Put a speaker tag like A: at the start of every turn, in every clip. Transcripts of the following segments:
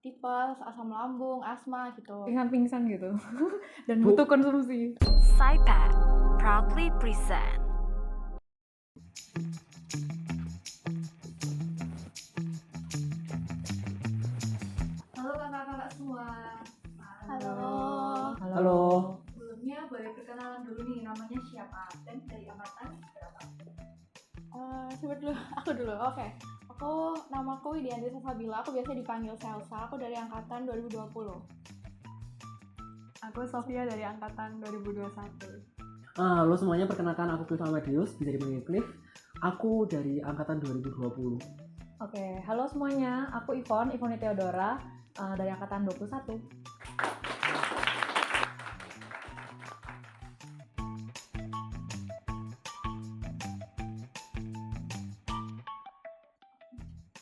A: tipes, asam lambung, asma gitu.
B: Pingsan gitu dan butuh konsumsi.
C: SciPad proudly present.
A: Halo kakak-kakak semua. Halo.
D: Halo.
A: Sebelumnya boleh perkenalan dulu nih, namanya siapa dan dari angkatan berapa? Aku dulu. Oke. Namaku Widianti Sasabila, aku biasa dipanggil Selsa, aku dari angkatan 2020.
B: Aku Sofia dari angkatan 2021.
D: Halo semuanya, perkenalkan aku Cliff Amadius, bisa dipanggil Cliff. Aku dari angkatan 2020.
B: Oke, halo semuanya, aku Ivone Theodora dari angkatan 21.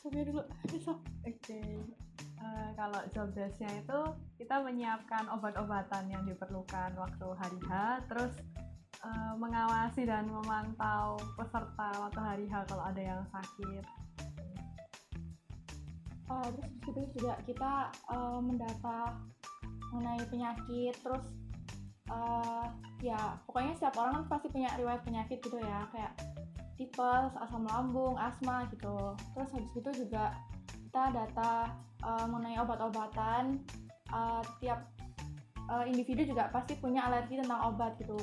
A: Sofia dulu.
B: Oke. Kalau job desk-nya itu kita menyiapkan obat-obatan yang diperlukan waktu hari H, terus mengawasi dan memantau peserta waktu hari H kalau ada yang sakit.
A: Terus itu juga kita mendata mengenai penyakit, terus ya pokoknya setiap orang kan pasti punya riwayat penyakit gitu ya, kayak tipes, asam lambung, asma gitu. Terus habis itu juga kita data mengenai obat-obatan. Tiap individu juga pasti punya alergi tentang obat gitu,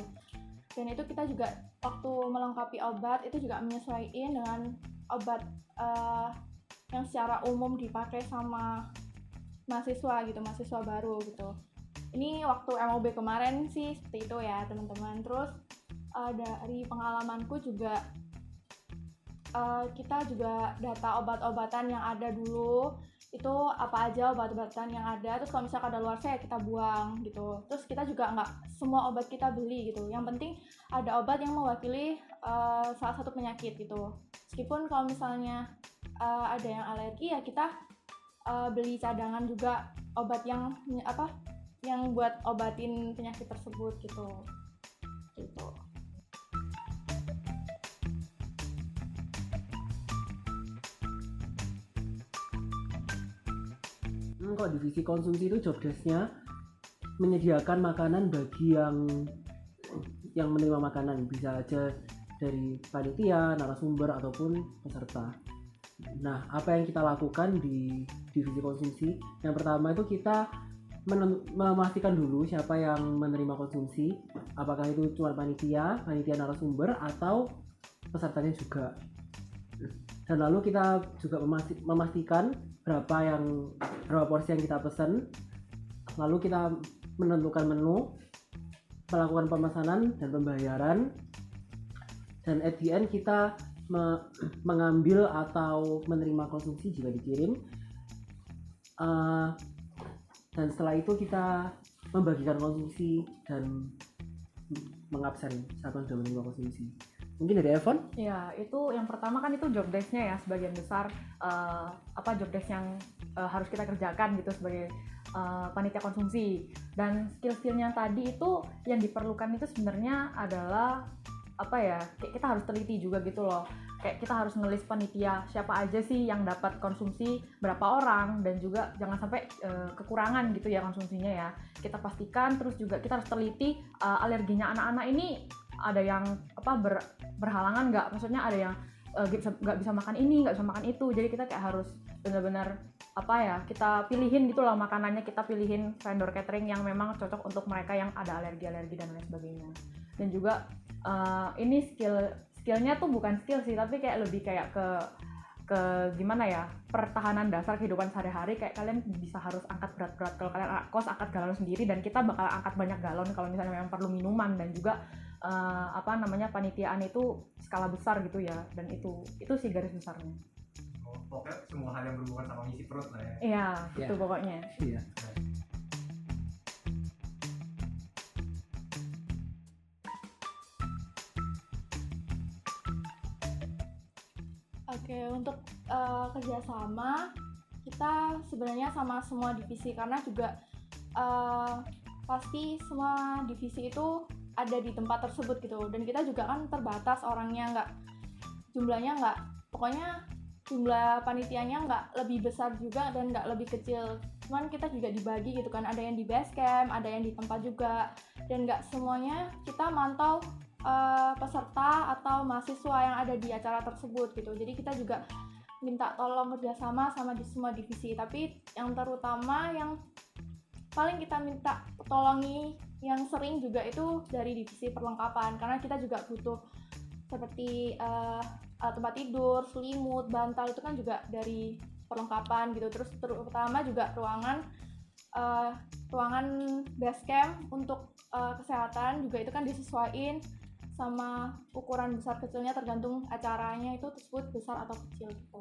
A: dan itu kita juga waktu melengkapi obat itu juga menyesuaikan dengan obat yang secara umum dipakai sama mahasiswa baru gitu. Ini waktu MOB kemarin sih seperti itu ya teman-teman. Terus dari pengalamanku juga kita juga data obat-obatan yang ada dulu, itu apa aja obat-obatan yang ada, terus kalau misalkan ada luar ya kita buang gitu. Terus kita juga nggak semua obat kita beli gitu, yang penting ada obat yang mewakili salah satu penyakit gitu. Meskipun kalau misalnya ada yang alergi ya kita beli cadangan juga obat yang buat obatin penyakit tersebut gitu.
D: Kalau divisi konsumsi itu job desk-nya menyediakan makanan bagi yang menerima makanan, bisa aja dari panitia, narasumber ataupun peserta. Nah, apa yang kita lakukan di divisi konsumsi? Yang pertama itu kita memastikan dulu siapa yang menerima konsumsi, apakah itu cuma panitia narasumber atau pesertanya juga. Dan lalu kita juga memastikan berapa porsi yang kita pesan. Lalu kita menentukan menu, melakukan pemesanan dan pembayaran, dan at the end kita mengambil atau menerima konsumsi jika dikirim. Dan setelah itu kita membagikan konsumsi dan mengabsen siapa yang sudah menerima konsumsi. Mungkin dari Evan?
B: Ya, itu yang pertama kan itu job desk-nya ya, sebagian besar job desk yang harus kita kerjakan gitu sebagai panitia konsumsi. Dan skill-skillnya tadi itu yang diperlukan itu sebenarnya adalah kayak kita harus teliti juga gitu loh. Kayak kita harus ngelis panitia siapa aja sih yang dapat konsumsi, berapa orang, dan juga jangan sampai kekurangan gitu ya konsumsinya ya. Kita pastikan, terus juga kita harus teliti alerginya anak-anak ini ada yang berhalangan nggak, maksudnya ada yang nggak bisa makan ini, nggak bisa makan itu. Jadi kita kayak harus benar-benar kita pilihin gitu loh makanannya, kita pilihin vendor catering yang memang cocok untuk mereka yang ada alergi dan lain sebagainya. Dan juga ini skillnya tuh bukan skill sih, tapi kayak lebih kayak ke gimana ya, pertahanan dasar kehidupan sehari-hari. Kayak kalian bisa harus angkat berat-berat, kalau kalian kos angkat galon sendiri, dan kita bakal angkat banyak galon kalau misalnya memang perlu minuman. Dan juga panitiaan itu skala besar gitu ya, dan itu sih garis besarnya.
E: Pokoknya semua hal yang berhubungan sama ngisi perut lah ya.
B: Iya, gitu pokoknya.
D: Iya.
A: Oke, untuk kerjasama kita sebenarnya sama semua divisi, karena juga pasti semua divisi itu ada di tempat tersebut gitu, dan kita juga kan terbatas orangnya, jumlahnya nggak, pokoknya jumlah panitianya nggak lebih besar juga dan nggak lebih kecil, cuman kita juga dibagi gitu kan, ada yang di base camp, ada yang di tempat juga, dan nggak semuanya kita mantau peserta atau mahasiswa yang ada di acara tersebut gitu. Jadi kita juga minta tolong kerjasama sama di semua divisi, tapi yang terutama yang paling kita minta tolongi yang sering juga itu dari divisi perlengkapan, karena kita juga butuh seperti tempat tidur, selimut, bantal, itu kan juga dari perlengkapan gitu. Terus terutama juga ruangan base camp untuk kesehatan juga itu kan disesuaikan sama ukuran besar kecilnya tergantung acaranya itu tersebut besar atau kecil gitu.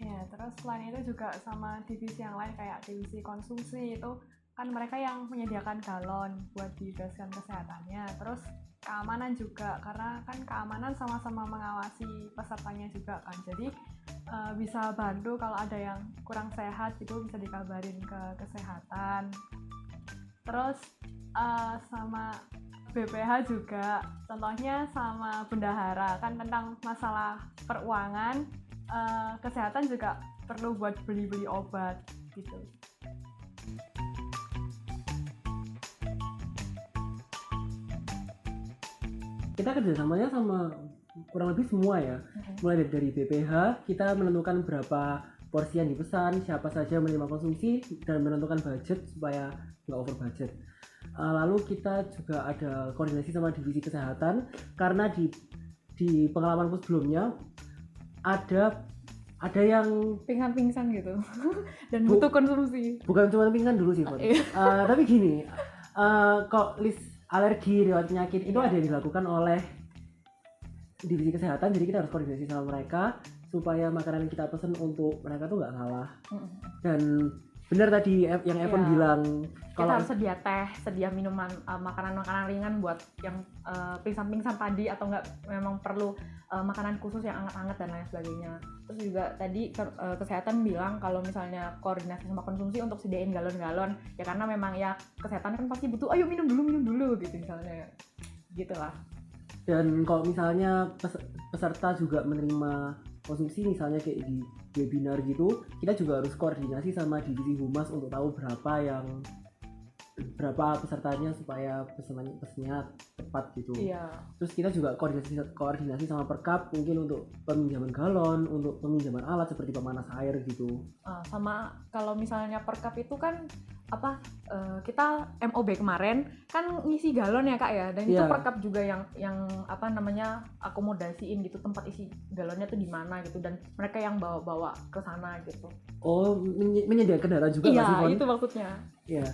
F: Ya, terus selain itu juga sama divisi yang lain kayak divisi konsumsi itu kan mereka yang menyediakan galon buat di base camp kesehatannya. Terus keamanan juga, karena kan keamanan sama-sama mengawasi pesertanya juga kan. Jadi bisa bantu kalau ada yang kurang sehat itu bisa dikabarin ke kesehatan. Terus sama BPH juga, contohnya sama bendahara kan tentang masalah peruangan, kesehatan juga perlu buat beli-beli obat gitu.
D: Kita kerjasamanya sama kurang lebih semua ya. Mulai dari BPH, kita menentukan berapa porsi yang dipesan, siapa saja yang menerima konsumsi, dan menentukan budget supaya nggak over budget. Lalu kita juga ada koordinasi sama divisi kesehatan, karena di pengalamanku sebelumnya ada yang
B: Pingsan gitu dan butuh konsumsi.
D: bukan cuma pingsan dulu sih, Fon. Tapi gini, kok list alergi riwayat penyakit itu ada yang dilakukan oleh divisi kesehatan, jadi kita harus koordinasi sama mereka supaya makanan yang kita pesen untuk mereka tuh nggak salah. Dan benar tadi yang Evan bilang,
B: kita harus sedia teh, sedia minuman, makanan-makanan ringan buat yang pingsan-pingsan tadi, atau nggak memang perlu makanan khusus yang anget-anget dan lain sebagainya. Terus juga tadi kesehatan bilang kalau misalnya koordinasi sama konsumsi untuk sediain galon-galon, ya karena memang ya kesehatan kan pasti butuh, ayo minum dulu gitu misalnya, gitulah.
D: Dan kalau misalnya peserta juga menerima konsumsi misalnya kayak di webinar gitu, kita juga harus koordinasi sama divisi humas untuk tahu berapa pesertanya supaya pesennya tepat gitu.
B: Iya.
D: Terus kita juga koordinasi sama Perkap, mungkin untuk peminjaman galon, untuk peminjaman alat seperti pemanas air gitu.
B: Sama kalau misalnya Perkap itu kan kita MOB kemarin kan ngisi galon ya Kak ya, dan itu Perkap juga yang akomodasiin gitu tempat isi galonnya tuh di mana gitu, dan mereka yang bawa ke sana gitu.
D: Oh, menyediakan kendaraan juga nggak sih, Fon?
B: Iya, itu maksudnya.
D: Iya.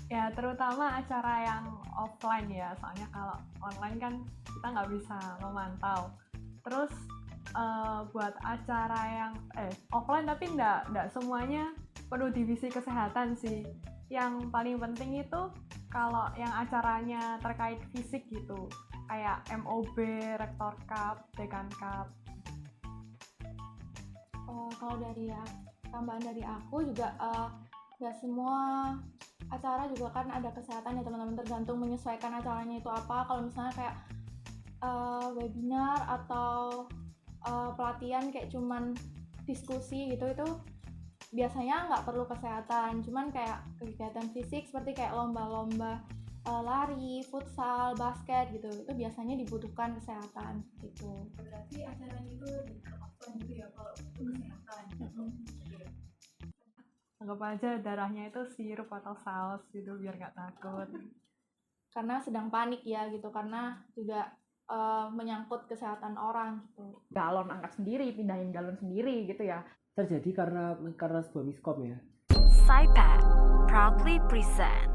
F: Ya, terutama acara yang offline ya, soalnya kalau online kan kita nggak bisa memantau. Terus buat acara yang offline tapi nggak semuanya perlu divisi kesehatan sih. Yang paling penting itu kalau yang acaranya terkait fisik gitu, kayak MOB, Rektor Cup, Dekan Cup.
A: Kalau dari tambahan dari aku juga nggak semua acara juga kan ada kesehatan ya teman-teman, tergantung menyesuaikan acaranya itu apa. Kalau misalnya kayak webinar atau pelatihan kayak cuman diskusi gitu, itu biasanya nggak perlu kesehatan, cuman kayak kegiatan fisik seperti kayak lomba-lomba lari, futsal, basket gitu, itu biasanya dibutuhkan kesehatan gitu.
B: Berarti acaranya itu offline gitu ya kalau untuk kesehatan.
F: Anggap aja darahnya itu sirup atau saus gitu biar nggak takut.
A: Karena sedang panik ya gitu, karena juga menyangkut kesehatan orang gitu.
B: Galon angkat sendiri, pindahin galon sendiri gitu ya.
D: Terjadi karena sebuah miskom ya.
C: SciPac proudly present